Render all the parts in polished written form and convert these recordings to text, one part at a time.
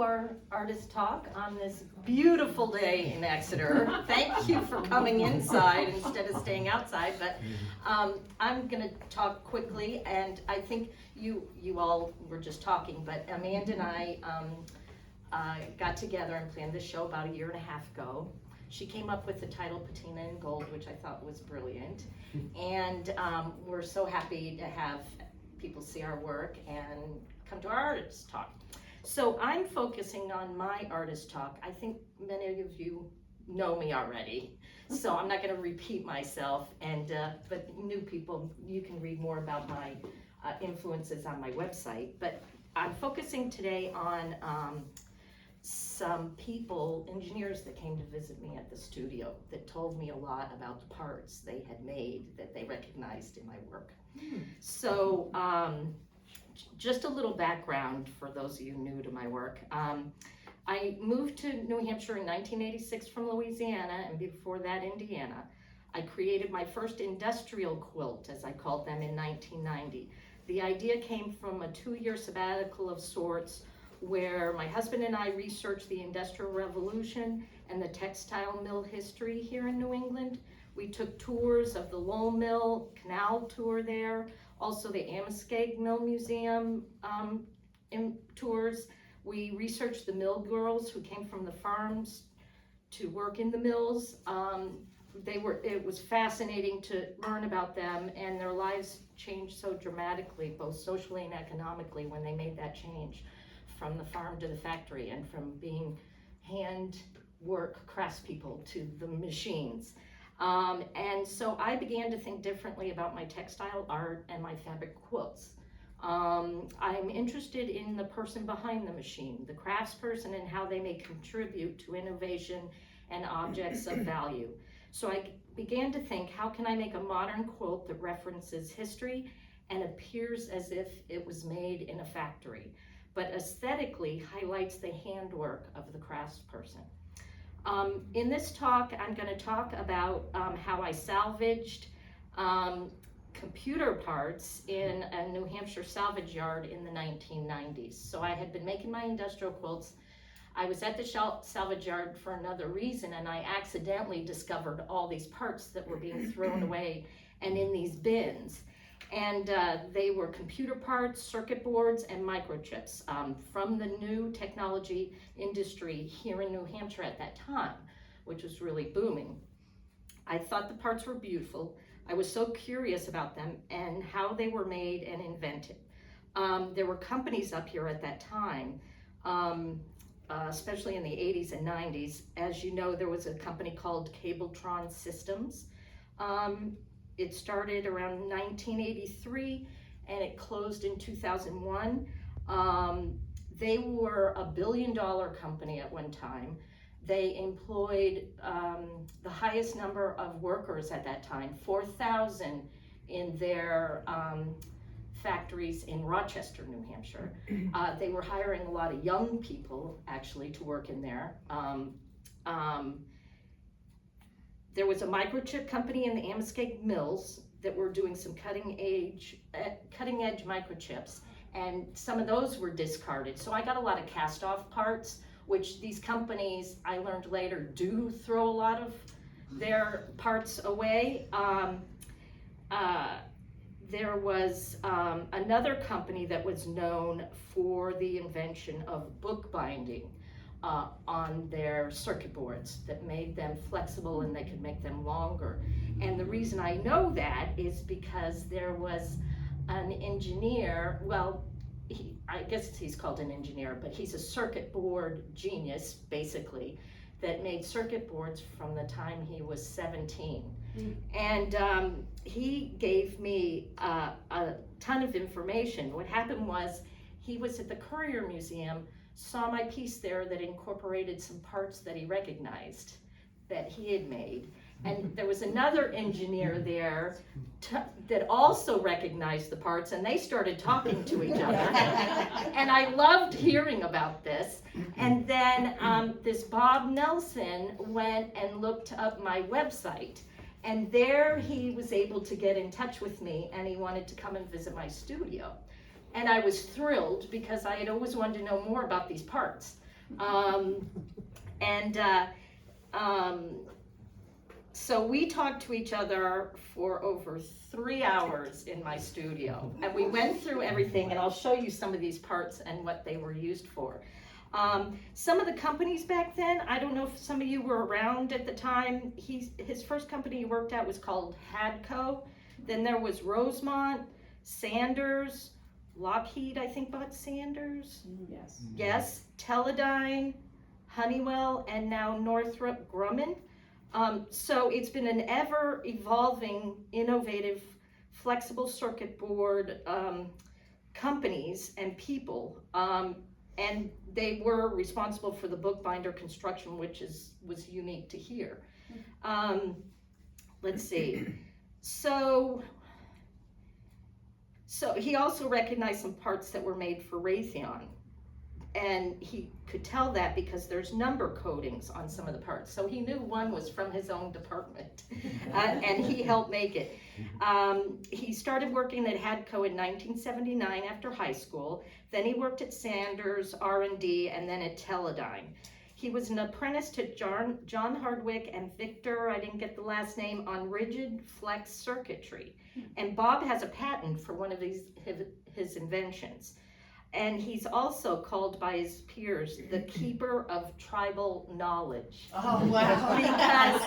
Our artist talk on this beautiful day in Exeter. Thank you for coming inside instead of staying outside, but I'm going to talk quickly, and I think you all were just talking, but Amanda and I got together and planned this show about 1.5 years ago. She came up with the title Patina Gold, which I thought was brilliant, and we're so happy to have people see our work and come to our artist talk. So I'm focusing on my artist talk. I think many of you know me already, so I'm not going to repeat myself. But new people, you can read more about my influences on my website. But I'm focusing today on some people, engineers that came to visit me at the studio that told me a lot about the parts they had made that they recognized in my work. So. Just a little background for those of you new to my work. I moved to New Hampshire in 1986 from Louisiana, and before that, Indiana. I created my first industrial quilt, as I called them, in 1990. The idea came from a 2-year sabbatical of sorts, where my husband and I researched the Industrial Revolution and the textile mill history here in New England. We took tours of the Lowell Mill Canal tour there, also the Amoskeag Mill Museum tours. We researched the mill girls who came from the farms to work in the mills. It was fascinating to learn about them, and their lives changed so dramatically, both socially and economically, when they made that change from the farm to the factory and from being hand work craftspeople to the machines. And so I began to think differently about my textile art and my fabric quilts. I'm interested in the person behind the machine, the craftsperson, and how they may contribute to innovation and objects of value. So I began to think, how can I make a modern quilt that references history and appears as if it was made in a factory, but aesthetically highlights the handwork of the craftsperson? In this talk, I'm going to talk about how I salvaged computer parts in a New Hampshire salvage yard in the 1990s. So I had been making my industrial quilts. I was at the salvage yard for another reason, and I accidentally discovered all these parts that were being thrown away and in these bins. And they were computer parts, circuit boards, and microchips from the new technology industry here in New Hampshire at that time, which was really booming. I thought the parts were beautiful. I was so curious about them and how they were made and invented. There were companies up here at that time, especially in the 80s and 90s. As you know, there was a company called Cabletron Systems. It started around 1983 and it closed in 2001. They were a $1 billion company at one time. They employed the highest number of workers at that time, 4,000 in their factories in Rochester, New Hampshire. They were hiring a lot of young people actually to work in there. There was a microchip company in the Amoskeag mills that were doing some cutting edge microchips, and some of those were discarded. So I got a lot of cast off parts, which these companies, I learned later, do throw a lot of their parts away. There was another company that was known for the invention of bookbinding on their circuit boards that made them flexible and they could make them longer. And the reason I know that is because there was an engineer, well, I guess he's called an engineer, but he's a circuit board genius, basically, that made circuit boards from the time he was 17. And he gave me a ton of information. What happened was, he was at the Courier Museum, saw my piece there that incorporated some parts that he recognized that he had made. And there was another engineer there that also recognized the parts, and they started talking to each other. And I loved hearing about this. And then this Bob Nelson went and looked up my website, and there he was able to get in touch with me, and he wanted to come and visit my studio. And I was thrilled because I had always wanted to know more about these parts. And so we talked to each other for over 3 hours in my studio, and we went through everything, and I'll show you some of these parts and what they were used for. Some of the companies back then, I don't know if some of you were around at the time, his first company he worked at was called Hadco. Then there was Rosemont, Sanders, Lockheed, I think bought Sanders. Yes. Yes, Teledyne, Honeywell, and now Northrop Grumman. So it's been an ever evolving, innovative, flexible circuit board companies and people. And they were responsible for the bookbinder construction, which was unique to here. Let's see. So he also recognized some parts that were made for Raytheon. And he could tell that because there's number codings on some of the parts. So he knew one was from his own department, and he helped make it. He started working at Hadco in 1979 after high school. Then he worked at Sanders, R&D, and then at Teledyne. He was an apprentice to John Hardwick and Victor, I didn't get the last name, on rigid flex circuitry. And Bob has a patent for one of his inventions. And he's also called by his peers the keeper of tribal knowledge. Oh, wow. Because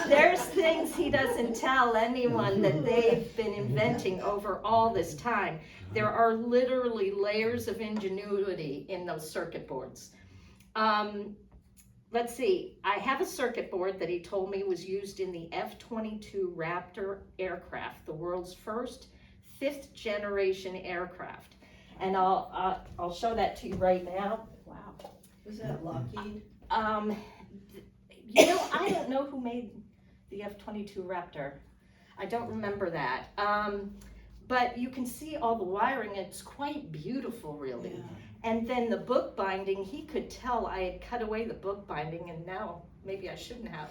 there's things he doesn't tell anyone that they've been inventing over all this time. There are literally layers of ingenuity in those circuit boards. Let's see, I have a circuit board that he told me was used in the F-22 Raptor aircraft, the world's first 5th generation aircraft. And I'll show that to you right now. Wow. Was that Lockheed? You know, I don't know who made the F-22 Raptor. I don't remember that. But you can see all the wiring. It's quite beautiful, really. Yeah. And then the book binding, he could tell I had cut away the book binding, and now maybe I shouldn't have.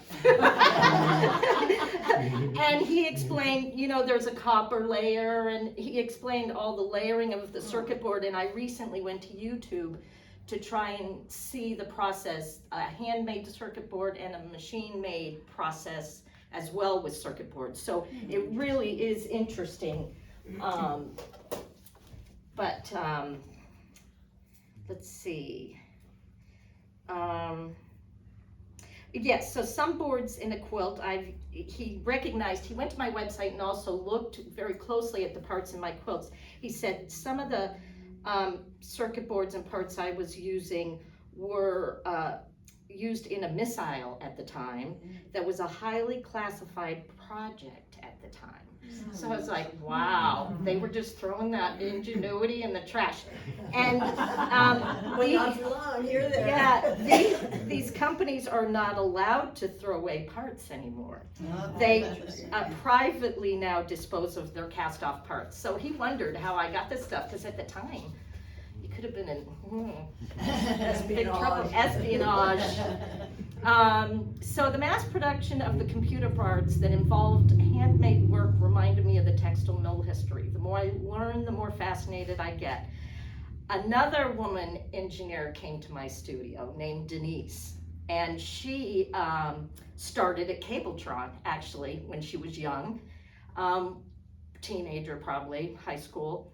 And he explained, you know, there's a copper layer, and he explained all the layering of the circuit board. And I recently went to YouTube to try and see the process, a handmade circuit board and a machine-made process as well with circuit boards. So it really is interesting. Let's see. Yes, so some boards in a quilt, he recognized, he went to my website and also looked very closely at the parts in my quilts. He said some of the circuit boards and parts I was using were used in a missile at the time that was a highly classified project at the time. So I was like, wow, they were just throwing that ingenuity in the trash. And Well, not for long, here there. yeah, these companies are not allowed to throw away parts anymore. They privately now dispose of their cast-off parts. So he wondered how I got this stuff, because at the time, you could have been in big trouble. Espionage. So the mass production of the computer parts that involved handmade work reminded me of the textile mill history. The more I learn, the more fascinated I get. Another woman engineer came to my studio named Denise, and she started at Cabletron, actually, when she was young, teenager probably, high school.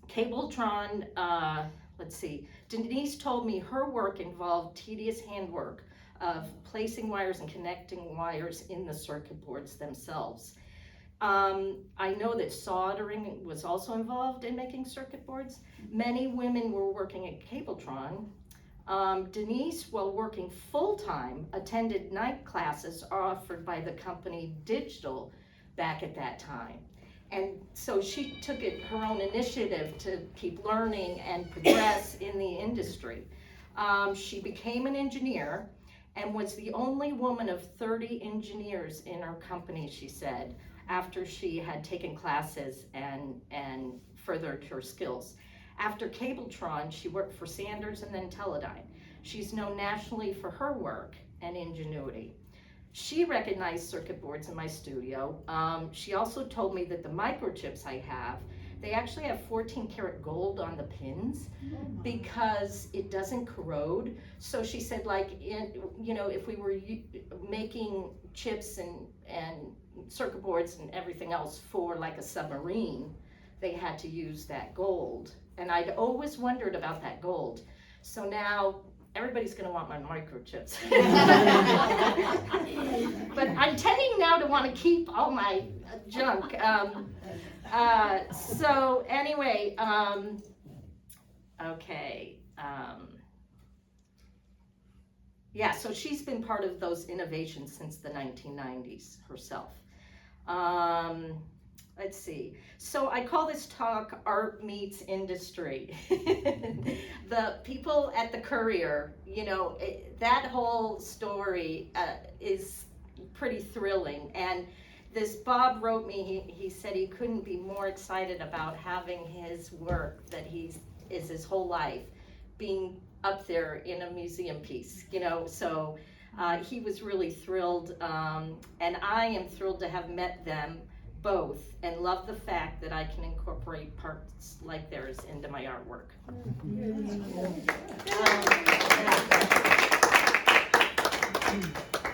Cabletron, let's see, Denise told me her work involved tedious handwork of placing wires and connecting wires in the circuit boards themselves. I know that soldering was also involved in making circuit boards. Many women were working at Cabletron. Denise, while working full-time, attended night classes offered by the company Digital back at that time. And so she took it her own initiative to keep learning and progress in the industry. She became an engineer and was the only woman of 30 engineers in her company, she said, after she had taken classes and furthered her skills. After Cabletron, she worked for Sanders and then Teledyne. She's known nationally for her work and ingenuity. She recognized circuit boards in my studio. She also told me that the microchips I have, They actually have 14 karat gold on the pins because it doesn't corrode. So she said, like, if we were making chips and circuit boards and everything else for like a submarine, they had to use that gold. And I'd always wondered about that gold. So now everybody's gonna want my microchips. But I'm tending now to want to keep all my junk. So anyway, okay. Yeah, so she's been part of those innovations since the 1990s herself. Let's see. So I call this talk Art Meets Industry. The people at the Courier, that whole story is pretty thrilling. And this Bob wrote me, he said he couldn't be more excited about having his work that is his whole life being up there in a museum piece, so he was really thrilled, and I am thrilled to have met them both and love the fact that I can incorporate parts like theirs into my artwork.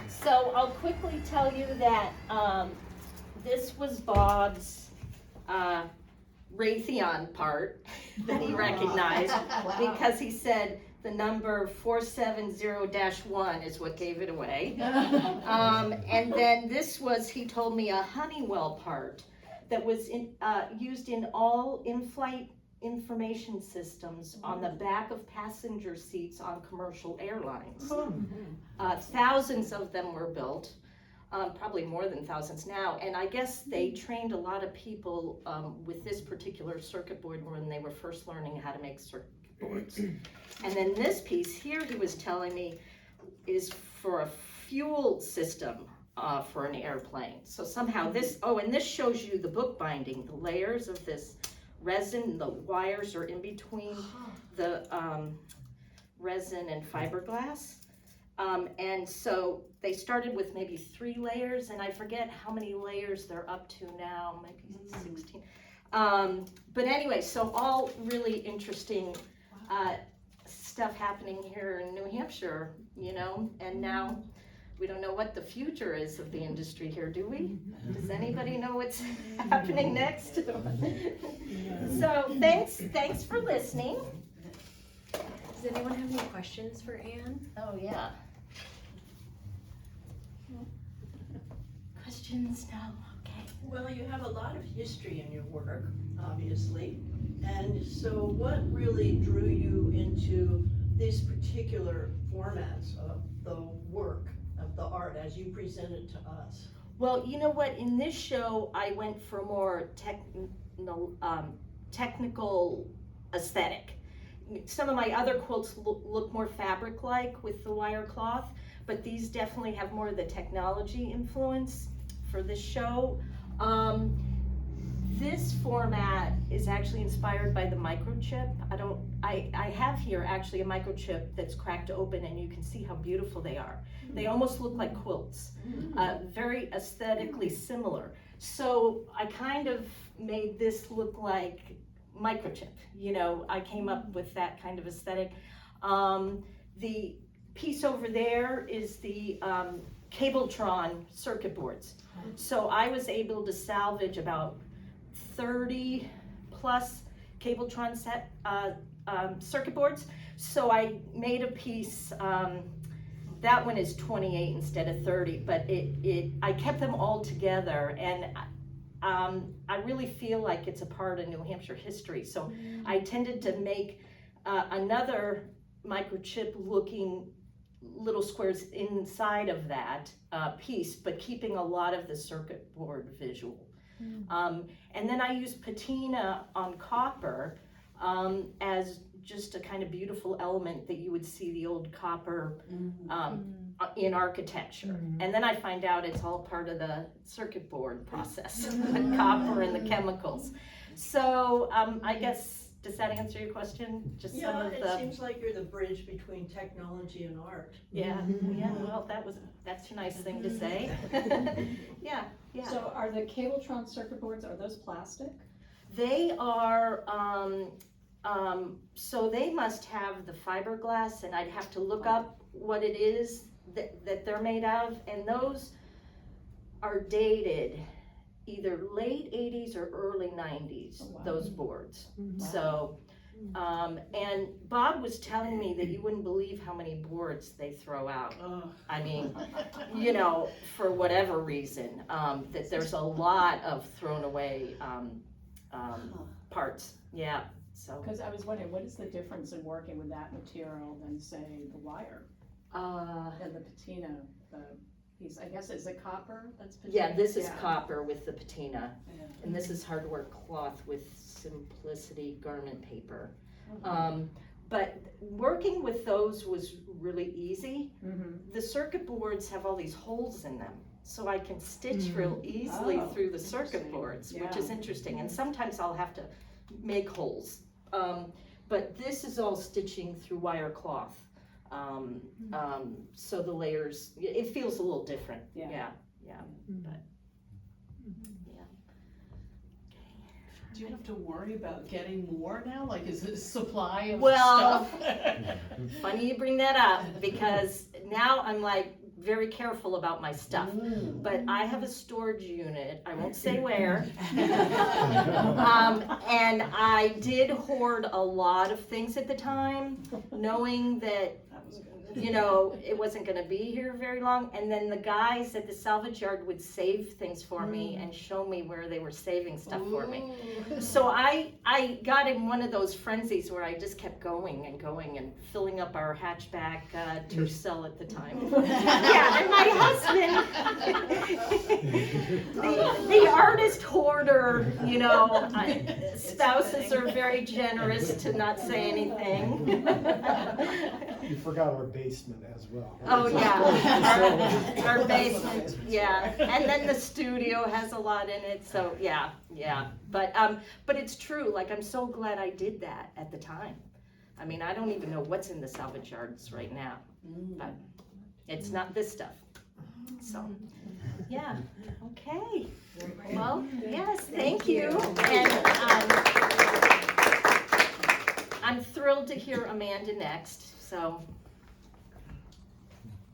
So I'll quickly tell you that this was Bob's Raytheon part that he recognized because he said the number 470-1 is what gave it away. And then this was, he told me, a Honeywell part that was used in all in-flight information systems on the back of passenger seats on commercial airlines. Thousands of them were built. Probably more than thousands now, and I guess they trained a lot of people with this particular circuit board when they were first learning how to make circuit boards. And then this piece here, he was telling me, is for a fuel system for an airplane. So somehow this, and this shows you the bookbinding, the layers of this resin, the wires are in between the resin and fiberglass. And so they started with maybe 3 layers, and I forget how many layers they're up to now, maybe 16. But anyway, so all really interesting stuff happening here in New Hampshire, and now we don't know what the future is of the industry here, do we? Does anybody know what's happening next? So thanks for listening. Does anyone have any questions for Anne? Oh, yeah. Questions? No? Okay. Well, you have a lot of history in your work, obviously. And so what really drew you into these particular formats of the work, of the art as you present it to us? Well, you know what? In this show, I went for more technical aesthetic. Some of my other quilts look more fabric-like with the wire cloth, but these definitely have more of the technology influence for this show. This format is actually inspired by the microchip. I have here actually a microchip that's cracked open, and you can see how beautiful they are. They almost look like quilts, very aesthetically similar. So I kind of made this look like microchip, I came up with that kind of aesthetic. The piece over there is the Cabletron circuit boards. So I was able to salvage about 30 plus Cabletron set circuit boards. So I made a piece, that one is 28 instead of 30, but I kept them all together, and I really feel like it's a part of New Hampshire history. So I tended to make another microchip looking little squares inside of that piece, but keeping a lot of the circuit board visual. And then I used patina on copper as just a kind of beautiful element that you would see the old copper in architecture. And then I find out it's all part of the circuit board process, the copper and the chemicals. So I guess, does that answer your question? Just some of the... it seems like you're the bridge between technology and art. Yeah, well, that's a nice thing to say. Yeah. So are the Cabletron circuit boards, are those plastic? They are, so they must have the fiberglass, and I'd have to look up what it is that they're made of, and those are dated either late 80s or early 90s, Oh, wow. those boards. Wow. So, and Bob was telling me that you wouldn't believe how many boards they throw out. I mean, you know, for whatever reason, that there's a lot of thrown away parts, yeah, so. Because I was wondering, what is the difference in working with that material than, say, the wire and the patina, the piece, I guess, is it copper? That's patina? Yeah, this is Yeah. copper with the patina, Yeah. and this is hardware cloth with Simplicity garment paper. Okay. But working with those was really easy. Mhm. The circuit boards have all these holes in them, so I can stitch real easily Oh, through the circuit interesting. boards, which Yeah. is interesting, and sometimes I'll have to make holes. But this is all stitching through wire cloth. So the layers, it feels a little different, Yeah. yeah, but, yeah. Do you have to worry about getting more now? Like, is it a supply of Well, stuff? Funny you bring that up, because now I'm like very careful about my stuff. Mm. But I have a storage unit, I won't say where. And I did hoard a lot of things at the time, knowing that, That was you know, it wasn't gonna be here very long. And then the guys at the salvage yard would save things for me and show me where they were saving stuff for me. So I got in one of those frenzies where I just kept going and going and filling up our hatchback to sell at the time. Yeah, and my husband, the artist hoarder, you know, spouses are very generous to not say anything. You forgot our basement as well. Oh, yeah, So- our basement, yeah, and then the studio has a lot in it, so, yeah, but it's true, like, I'm so glad I did that at the time. I mean, I don't even know what's in the salvage yards right now, but it's not this stuff, so, yeah, okay. Well, yes, thank you, and, I'm thrilled to hear Amanda next, so,